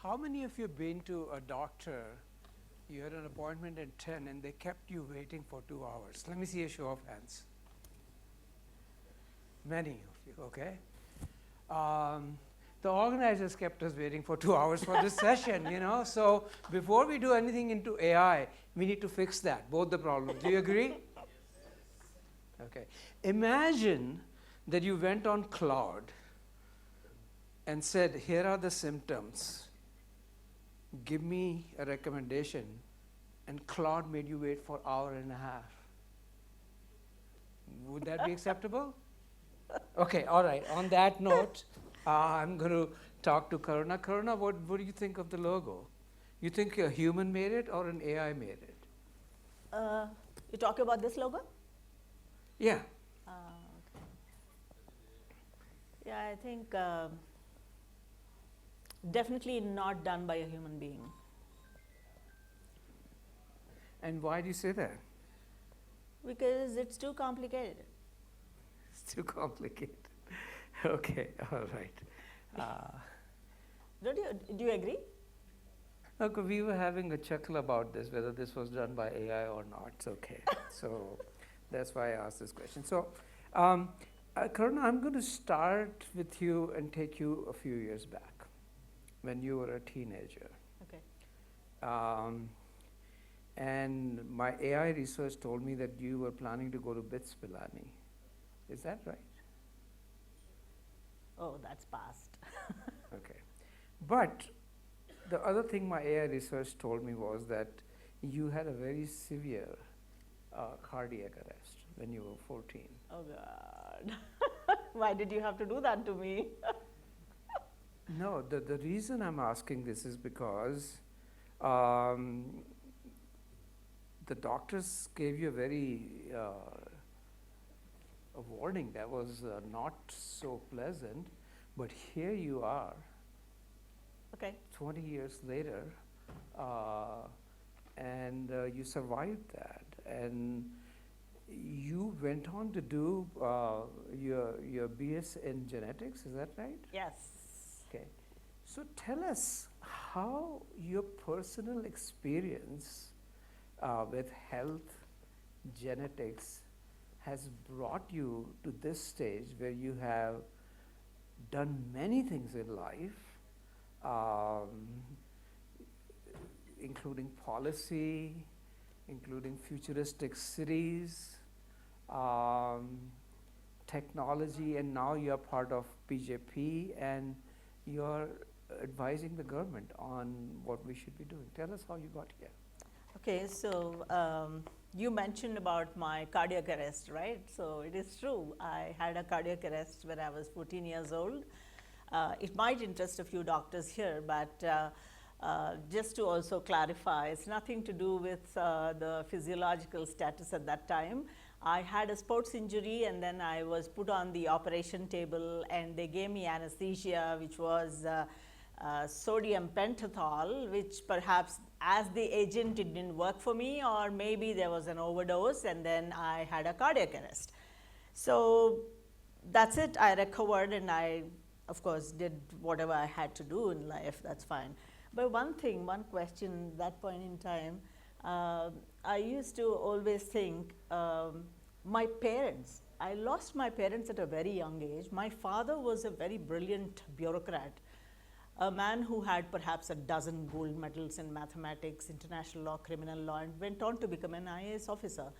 How many of you have been to a doctor, you had an appointment at 10 and they kept you waiting for 2 hours? Let me see a show of hands. Many of you, okay? The organizers kept us waiting for 2 hours for this session, you know. So before we do anything into AI, we need to fix that, both the problems. Do you agree? Okay. Imagine that you went on Claude and said, here are the symptoms. Give me a recommendation. And Claude made you wait for an hour and a half. Would that be acceptable? Okay, all right. On that note, I'm going to talk to Karuna. Karuna, what do you think of the logo? You think a human made it or an AI made it? You talk about this logo? Yeah. Okay. Yeah, I think definitely not done by a human being. And why do you say that? Because it's too complicated. It's too complicated. Okay, all right. Do you agree? Look, we were having a chuckle about this, whether this was done by AI or not. It's okay. So that's why I asked this question. So, Karuna, I'm going to start with you and take you a few years back when you were a teenager. Okay. And my AI research told me that you were planning to go to BITS Pilani. Is that right? Oh, that's past. Okay. But the other thing my AI research told me was that you had a very severe cardiac arrest when you were 14. Oh, God. Why did you have to do that to me? No, the reason I'm asking this is because the doctors gave you a very a warning that was not so pleasant, but here you are, Okay. 20 years later, and you survived that, and you went on to do your BS in genetics, is that right? Yes. Okay. So tell us how your personal experience with health, genetics, has brought you to this stage where you have done many things in life, including policy, including futuristic cities, technology, and now you're part of BJP and you're advising the government on what we should be doing. Tell us how you got here. Okay, so you mentioned about my cardiac arrest, right? So it is true. I had a cardiac arrest when I was 14 years old. It might interest a few doctors here, but just to also clarify, it's nothing to do with the physiological status at that time. I had a sports injury and then I was put on the operation table and they gave me anesthesia, which was sodium pentothal, which perhaps as the agent it didn't work for me, or maybe there was an overdose and then I had a cardiac arrest. So that's it. I recovered and I, of course, did whatever I had to do in life. That's fine. But one question at that point in time, I used to always think my parents, I lost my parents at a very young age. My father was a very brilliant bureaucrat, a man who had perhaps a dozen gold medals in mathematics, international law, criminal law, and went on to become an IAS officer.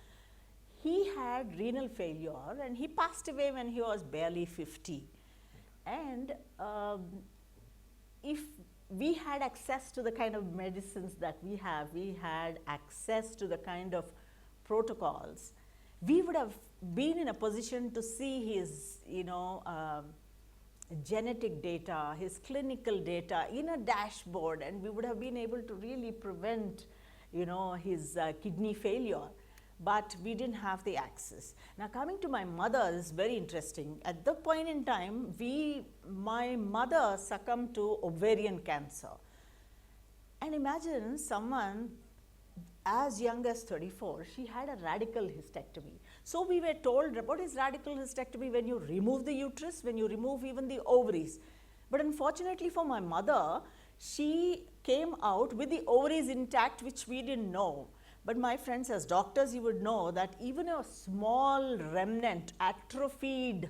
He had renal failure and he passed away when he was barely 50. And if we had access to the kind of medicines that we have, we had access to the kind of protocols, we would have been in a position to see his, genetic data, his clinical data in a dashboard, and we would have been able to really prevent, his kidney failure. But we didn't have the access. Now, coming to my mother is very interesting. At the point in time, my mother succumbed to ovarian cancer. And imagine someone as young as 34, she had a radical hysterectomy. So we were told, what is radical hysterectomy? When you remove the uterus, when you remove even the ovaries. But unfortunately for my mother, She came out with the ovaries intact, which we didn't know. But my friends, as doctors, you would know that even a small remnant, atrophied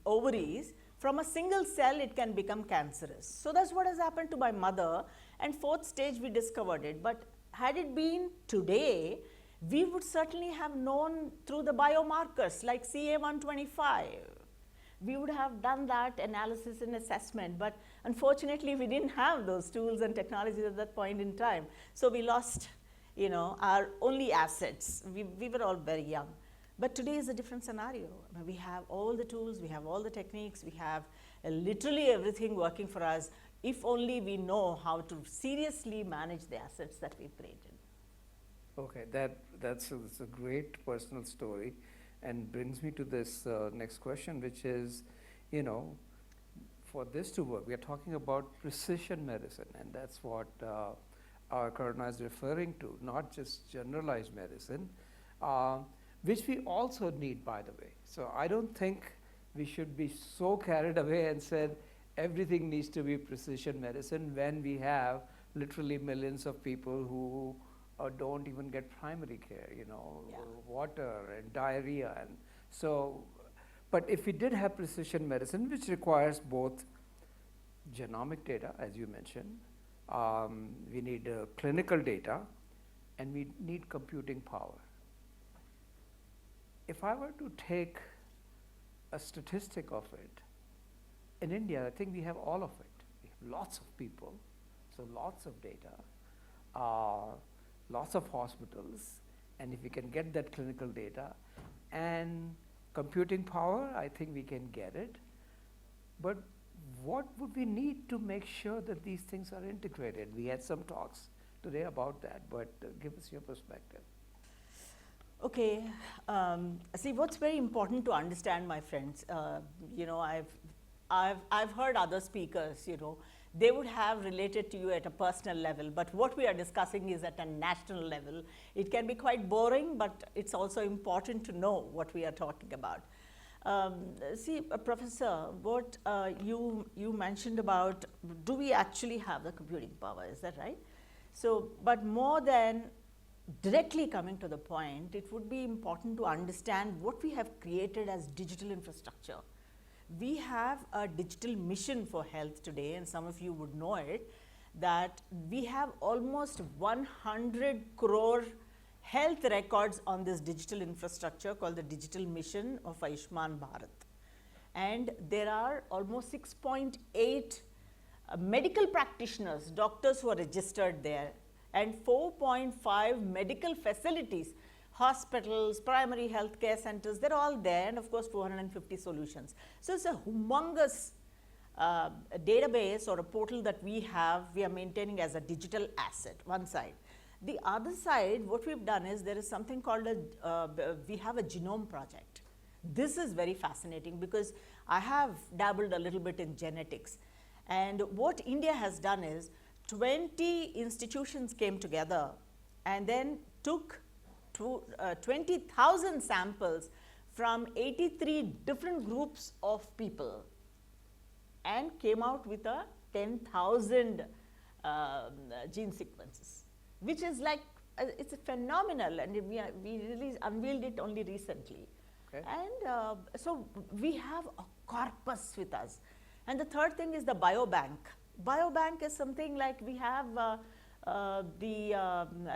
ovaries, from a single cell it can become cancerous. So that's what has happened to my mother, and fourth stage we discovered it. But had it been today, we would certainly have known through the biomarkers like CA125. We would have done that analysis and assessment, but unfortunately we didn't have those tools and technologies at that point in time. So we lost, you know, our only assets. We were all very young. But today is a different scenario. I mean, we have all the tools, we have all the techniques, we have literally everything working for us, if only we know how to seriously manage the assets that we've created. Okay, that's a great personal story, and brings me to this next question, which is, you know, for this to work, we are talking about precision medicine, and that's what our Karuna is referring to, not just generalized medicine, which we also need, by the way. So I don't think we should be so carried away and said everything needs to be precision medicine when we have literally millions of people who don't even get primary care, you know, Yeah. water and diarrhea. And so, but if we did have precision medicine, which requires both genomic data, as you mentioned, we need clinical data, and we need computing power. If I were to take a statistic of it, in India, I think we have all of it. We have lots of people, so lots of data, lots of hospitals, and if we can get that clinical data and computing power, I think we can get it. But what would we need to make sure that these things are integrated? We had some talks today about that, but give us your perspective. Okay, see, what's very important to understand, my friends, you know, I've heard other speakers, you know, they would have related to you at a personal level, but what we are discussing is at a national level. It can be quite boring, but it's also important to know what we are talking about. See, Professor, what you mentioned about, do we actually have the computing power, is that right? So, but more than directly coming to the point, it would be important to understand what we have created as digital infrastructure. We have a digital mission for health today, and some of you would know it, that we have almost 100 crore health records on this digital infrastructure called the digital mission of Ayushman Bharat. And there are almost 6.8 medical practitioners, doctors who are registered there, and 4.5 medical facilities, hospitals, primary health care centers, they're all there, and of course 450 solutions. So it's a humongous database or a portal that we are maintaining as a digital asset, one side. The other side, what we've done is there is something called we have a genome project. This is very fascinating because I have dabbled a little bit in genetics, and what India has done is 20 institutions came together and then took 20,000 samples from 83 different groups of people and came out with a 10,000 gene sequences, which is like, it's phenomenal, and we really unveiled it only recently. Okay. And so we have a corpus with us. And the third thing is the biobank. Biobank is something like we have the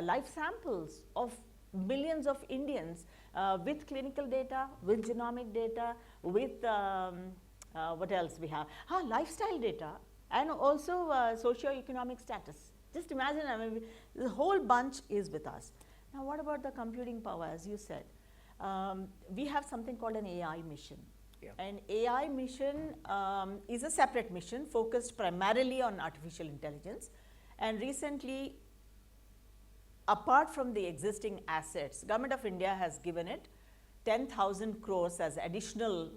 life samples of millions of Indians with clinical data, with genomic data, with what else we have? Lifestyle data, and also socio-economic status. Just imagine, I mean, the whole bunch is with us. Now, what about the computing power, as you said? We have something called an AI mission. Yeah. An AI mission is a separate mission focused primarily on artificial intelligence, and recently, apart from the existing assets, Government of India has given it 10,000 crores as additional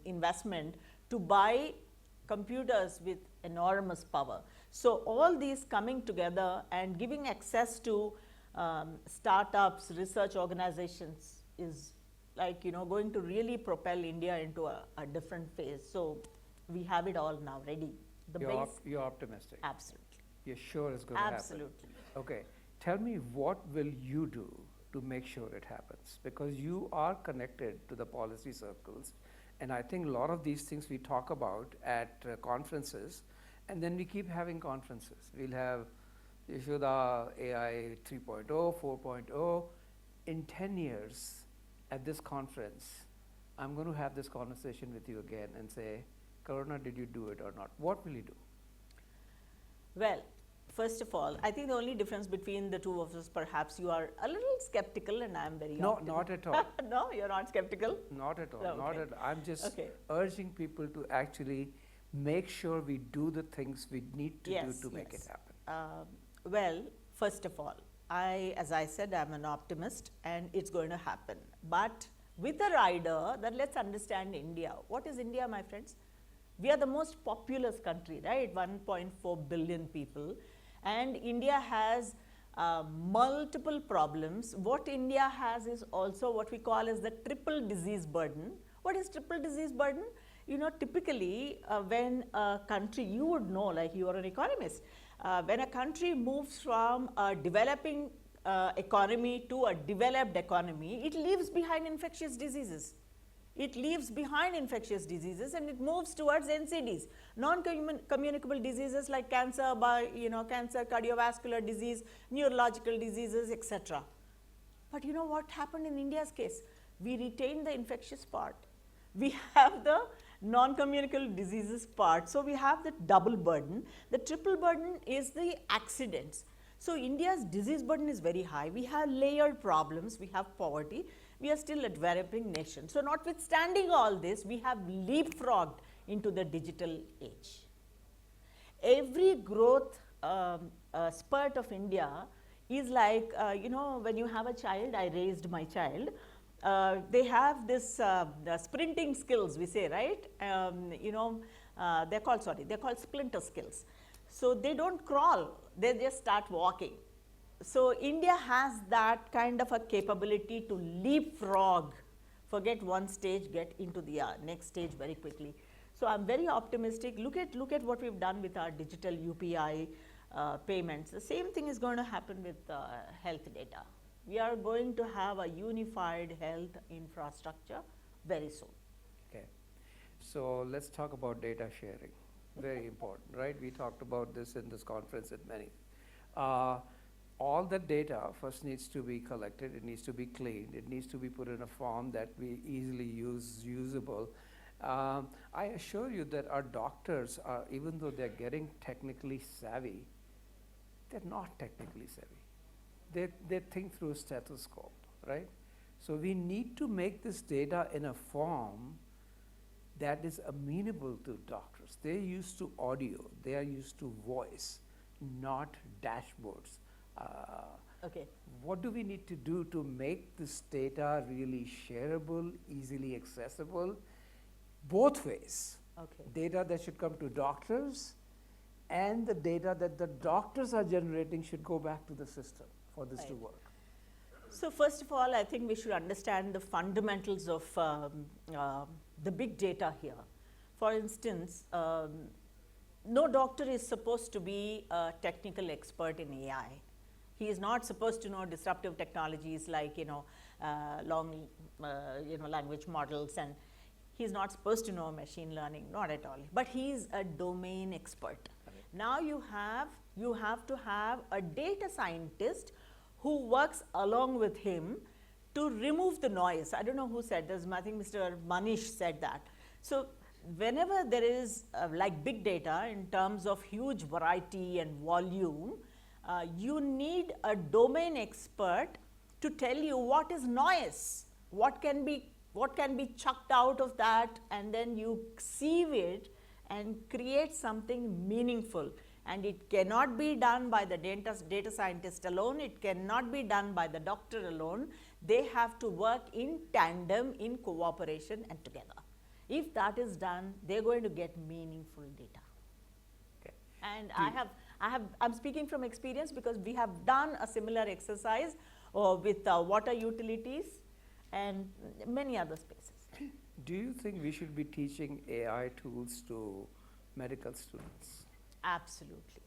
investment to buy computers with enormous power. So all these coming together and giving access to startups, research organizations is like, you know, going to really propel India into a different phase. So we have it all now ready. The You're optimistic. absolutely. You're sure it's going to happen. Absolutely. Okay. Tell me, what will you do to make sure it happens? Because you are connected to the policy circles, and I think a lot of these things we talk about at conferences, and then we keep having conferences. We'll have Yashoda AI 3.0, 4.0. In 10 years at this conference, I'm going to have this conversation with you again and say, Karuna, did you do it or not? What will you do? Well, first of all, I think the only difference between the two of us, perhaps you are a little skeptical and I am very No, optimistic. not at all. No, you're not skeptical? Not at all. No, Not okay. at all. I'm just Okay. urging people to actually make sure we do the things we need to Yes, do to make yes. it happen. Well, first of all, as I said, I'm an optimist and it's going to happen. But with a rider, that let's understand India. What is India, my friends? We are the most populous country, right? 1.4 billion people. And India has multiple problems. What India has is also what we call as the triple disease burden. What is triple disease burden? You know, typically when a country, you would know, like you are an economist, when a country moves from a developing economy to a developed economy, it leaves behind infectious diseases. It leaves behind infectious diseases and it moves towards NCDs, non-communicable diseases like cancer, cancer, cardiovascular disease, neurological diseases, etc. But you know what happened in India's case? We retained the infectious part. We have the non-communicable diseases part. So, we have the double burden. The triple burden is the accidents. So, India's disease burden is very high. We have layered problems, we have poverty, we are still a developing nation. So, notwithstanding all this, we have leapfrogged into the digital age. Every growth spurt of India is like, when you have a child, I raised my child, they have this the sprinting skills, we say, right? They're called splinter skills. So, they don't crawl, they just start walking. So, India has that kind of a capability to leapfrog, forget one stage, get into the next stage very quickly. So, I am very optimistic. Look at what we have done with our digital UPI payments. The same thing is going to happen with health data. We are going to have a unified health infrastructure very soon. Okay. So, let's talk about data sharing. Very important, right? We talked about this in this conference at many. All the data first needs to be collected, it needs to be cleaned, it needs to be put in a form that we easily usable. I assure you that our doctors are, even though they're getting technically savvy, they're not technically savvy. They think through a stethoscope, right? So we need to make this data in a form that is amenable to doctors. They're used to audio, they are used to voice, not dashboards. Okay. What do we need to do to make this data really shareable, easily accessible, both ways? Okay. Data that should come to doctors and the data that the doctors are generating should go back to the system for this to work. So, first of all, I think we should understand the fundamentals of the big data here. For instance, no doctor is supposed to be a technical expert in AI. He is not supposed to know disruptive technologies like, long, language models, and he is not supposed to know machine learning, not at all. But he is a domain expert. Right. Now you have to have a data scientist who works along with him to remove the noise. I don't know who said this. I think Mr. Manish said that. So, whenever there is like big data in terms of huge variety and volume, you need a domain expert to tell you what is noise, what can be chucked out of that, and then you sieve it and create something meaningful. And it cannot be done by the data scientist alone, it cannot be done by the doctor alone. They have to work in tandem, in cooperation and together. If that is done, they are going to get meaningful data. Okay. And I'm speaking from experience because we have done a similar exercise with water utilities and many other spaces. Do you think we should be teaching AI tools to medical students. Absolutely.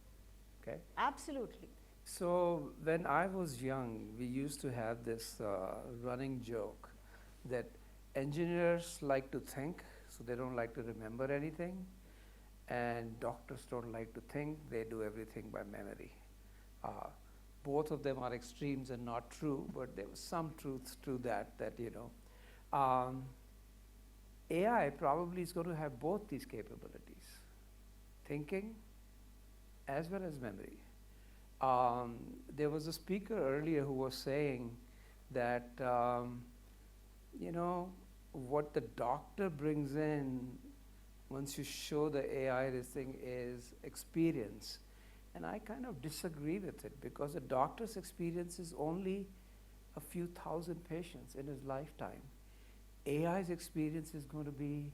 Okay. Absolutely. So when I was young, we used to have this running joke that engineers like to think, so they don't like to remember anything, and doctors don't like to think, they do everything by memory. Both of them are extremes and not true, but there was some truth to that, AI probably is going to have both these capabilities, thinking as well as memory. There was a speaker earlier who was saying that, what the doctor brings in once you show the AI this thing is experience. And I kind of disagree with it, because a doctor's experience is only a few thousand patients in his lifetime. AI's experience is going to be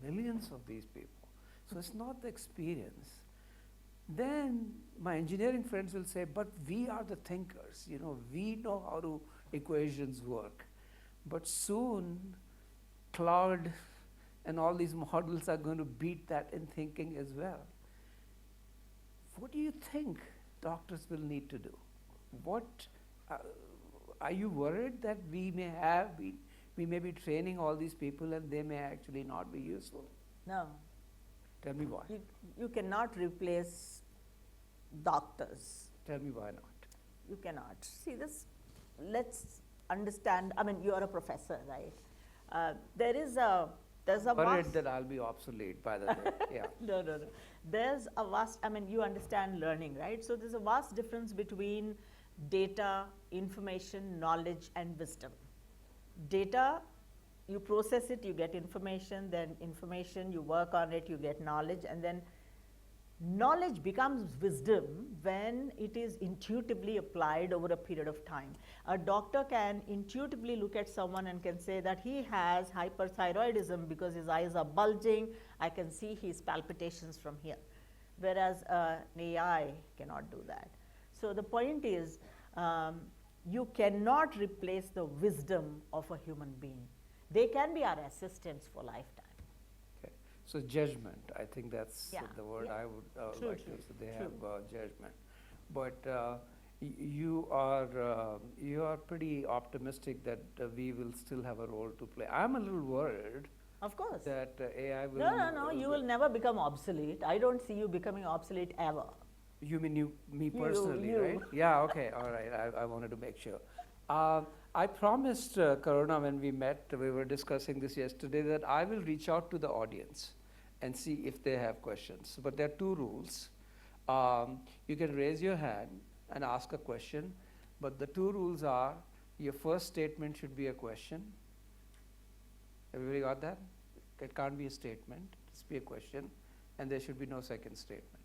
millions of these people. So it's not the experience. Then my engineering friends will say, but we are the thinkers, we know how equations work. But soon, cloud and all these models are going to beat that in thinking as well. What do you think doctors will need to do? Are you worried that we may be training all these people and they may actually not be useful? No. Tell me why. You cannot replace doctors. Tell me why not. You cannot. See this, let's understand, you are a professor, right? There's a Worried that I'll be obsolete, by the way. Yeah. No. There's a vast, you understand learning, right? So there's a vast difference between data, information, knowledge, and wisdom. Data, you process it, you get information, then information, you work on it, you get knowledge, and then knowledge becomes wisdom when it is intuitively applied over a period of time. A doctor can intuitively look at someone and can say that he has hyperthyroidism because his eyes are bulging, I can see his palpitations from here, whereas an AI cannot do that. So the point is, you cannot replace the wisdom of a human being. They can be our assistants for lifetime. So judgment, I think that's the word I would True, like to use. So they have judgment. But you are pretty optimistic that we will still have a role to play. I'm a little worried. Of course. That AI will. No. You will never become obsolete. I don't see you becoming obsolete ever. You mean me personally, you. right? Yeah. Okay. All right. I wanted to make sure. I promised Karuna when we met, we were discussing this yesterday, that I will reach out to the audience and see if they have questions. But there are two rules. You can raise your hand and ask a question, but the two rules are, your first statement should be a question. Everybody got that? It can't be a statement, it's be a question, and there should be no second statement.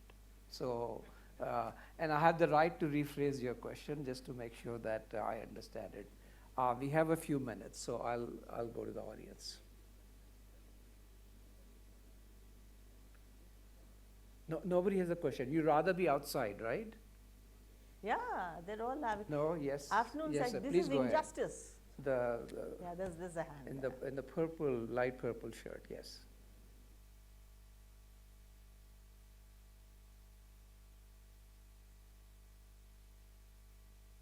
So, and I have the right to rephrase your question just to make sure that I understand it. We have a few minutes, so I'll go to the audience. No, nobody has a question. You'd rather be outside, right? Yeah, they're all having. No, yes. Afternoon, yes, this please is go injustice. Ahead. Yeah, there's a hand. In the purple, light purple shirt, yes.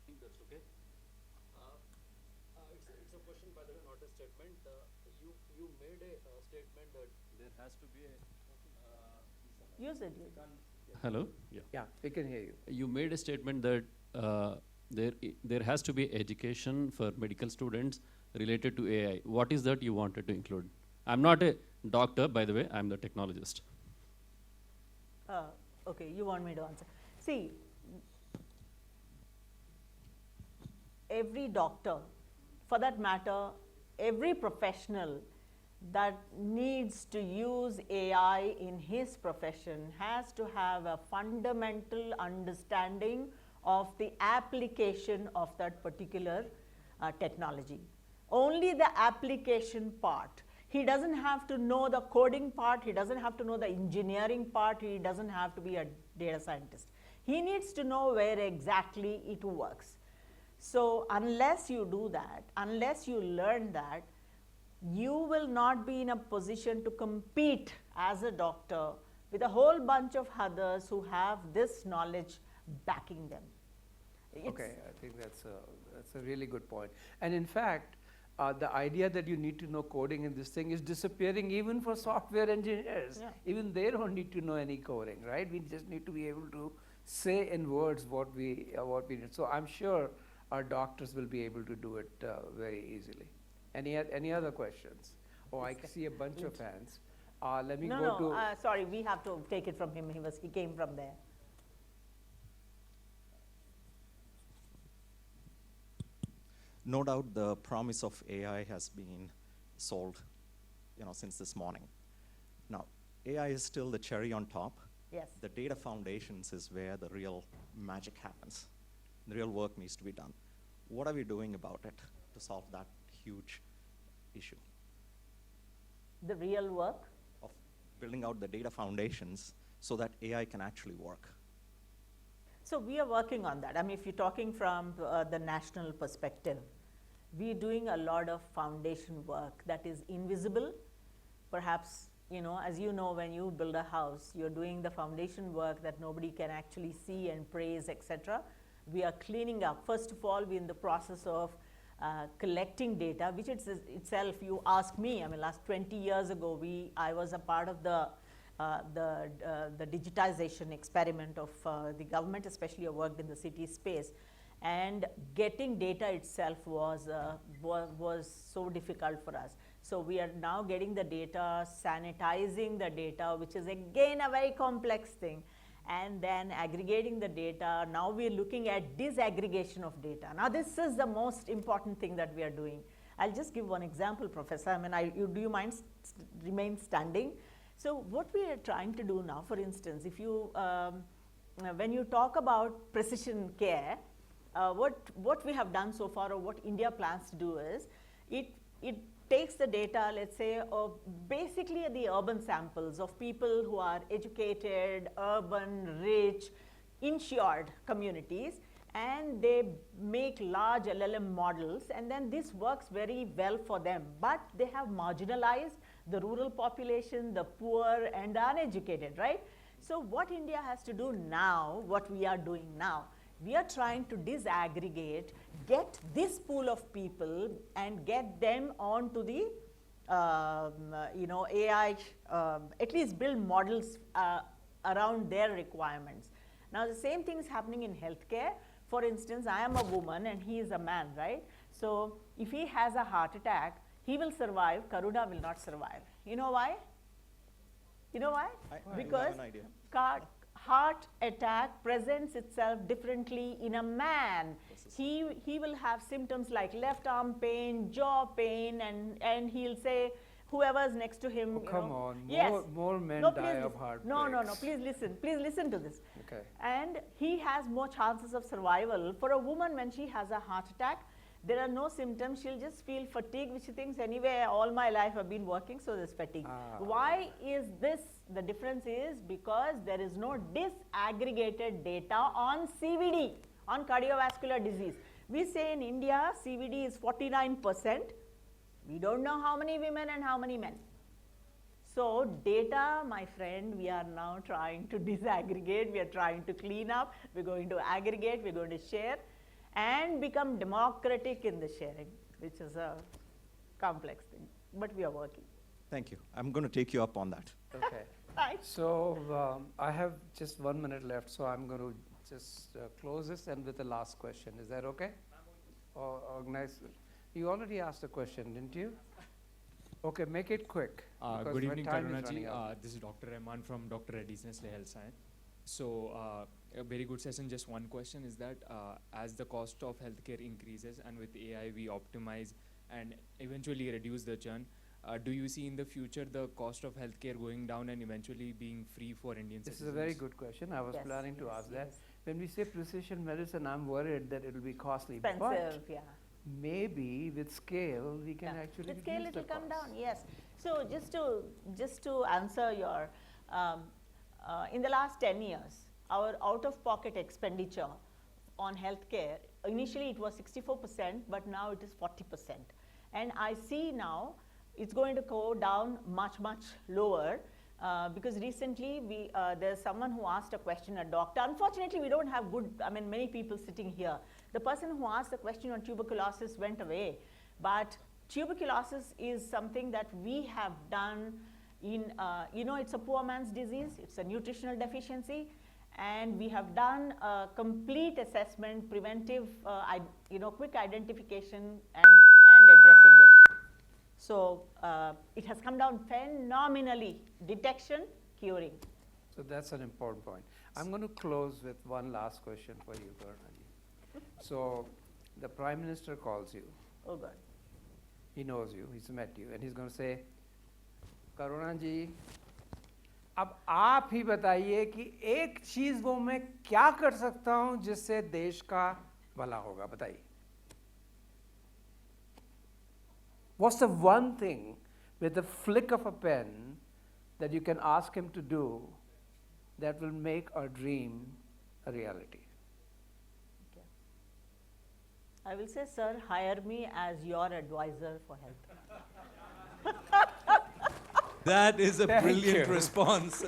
I think that's okay. It's a question, by the way, not a statement. You made a statement that there has to be a. Use it. Hello. Yeah, we can hear you. You made a statement that there has to be education for medical students related to AI. What is that you wanted to include? I'm not a doctor, by the way. I'm the technologist. Okay, you want me to answer. See, every doctor, for that matter, every professional that needs to use AI in his profession has to have a fundamental understanding of the application of that particular technology. Only the application part. He doesn't have to know the coding part, he doesn't have to know the engineering part, he doesn't have to be a data scientist. He needs to know where exactly it works. So unless you do that, unless you learn that, you will not be in a position to compete as a doctor with a whole bunch of others who have this knowledge backing them. Okay, I think that's a really good point. And in fact, the idea that you need to know coding in this thing is disappearing even for software engineers. Yeah. Even they don't need to know any coding, right? We just need to be able to say in words what we need. So I'm sure our doctors will be able to do it very easily. Any other questions? Oh, I see a bunch of hands. Let me go to. Sorry, we have to take it from him. He came from there. No doubt the promise of AI has been sold, since this morning. Now, AI is still the cherry on top. Yes. The data foundations is where the real magic happens. The real work needs to be done. What are we doing about it to solve that huge issue The real work? of building out the data foundations so that AI can actually work? So we are working on that. I mean, if you're talking from the national perspective, we're doing a lot of foundation work that is invisible. Perhaps, as you know, when you build a house, you're doing the foundation work that nobody can actually see and praise, etc. We are cleaning up. First of all, we're in the process of collecting data, which itself, you ask me, I mean, last 20 years ago, I was a part of the digitization experiment of the government, especially I worked in the city space, and getting data itself was so difficult for us. So we are now getting the data, sanitizing the data, which is again a very complex thing, and then aggregating the data. Now we are looking at disaggregation of data. Now this is the most important thing that we are doing. I'll just give one example, Professor. I mean, do you mind remain standing? So what we are trying to do now, for instance, if you, when you talk about precision care, what we have done so far, or what India plans to do is, it takes the data, let's say, of basically the urban samples of people who are educated, urban, rich, insured communities, and they make large LLM models, and then this works very well for them. But they have marginalized the rural population, the poor, and the uneducated, right? So what India has to do now, what we are doing now, we are trying to disaggregate, get this pool of people and get them onto the AI, at least build models around their requirements. Now the same thing is happening in healthcare. For instance, I am a woman and he is a man, right? So if he has a heart attack, he will survive, Karuna will not survive. You know why? You know why? Because have an idea. Heart attack presents itself differently in a man. He will have symptoms like left arm pain, jaw pain, and he'll say, whoever's next to him. Oh, come on, yes. more men die of heart No, breaks. please listen to this. Okay. And he has more chances of survival. For a woman, when she has a heart attack, there are no symptoms, she'll just feel fatigue, which she thinks, anyway, all my life I've been working, so there's fatigue. Why is this? The difference is because there is no disaggregated data on CVD, on cardiovascular disease. We say in India, CVD is 49%. We don't know how many women and how many men. So data, my friend, we are now trying to disaggregate, we are trying to clean up, we're going to aggregate, we're going to share, and become democratic in the sharing, which is a complex thing, but we are working. Thank you. I'm going to take you up on that. Okay. Thanks. So I have just 1 minute left, so I'm going to just close this and with the last question. Is that okay? Or organize? You already asked a question, didn't you? Okay, make it quick. because Good my evening, time is Karuna ji. running out. This is Dr. Rahman from Dr. Reddy's Nestle Health Science. So, a very good session. Just one question is that as the cost of healthcare increases and with AI we optimize and eventually reduce the churn, do you see in the future the cost of healthcare going down and eventually being free for Indian This is citizens? a very good question. I was Yes, planning to yes, ask that. yes. When we say precision medicine, I'm worried that it will be costly. Expensive, But yeah. maybe with scale, we can Yeah. actually With scale, reduce it the will come cost. down, yes. So just to answer your, in the last 10 years, our out-of-pocket expenditure on healthcare, initially it was 64%, but now it is 40%. And I see now it's going to go down much, much lower Because recently there's someone who asked a question, a doctor. Unfortunately, we don't have good, I mean, many people sitting here. The person who asked the question on tuberculosis went away. But tuberculosis is something that we have done in, it's a poor man's disease. It's a nutritional deficiency. And we have done a complete assessment, preventive, quick identification and addressing it. So it has come down phenomenally, detection, curing. So that's an important point. I'm going to close with one last question for you, Karunaji. So the Prime Minister calls you. Oh God. He knows you, he's met you, and he's going to say, Karunaji, अब आप ही बताइए कि एक चीज वो मैं क्या कर सकता हूं जिससे देश का भला होगा, बताइए. What's the one thing with the flick of a pen that you can ask him to do that will make our dream a reality? Okay. I will say, sir, hire me as your advisor for health. That is a Thank brilliant you. response.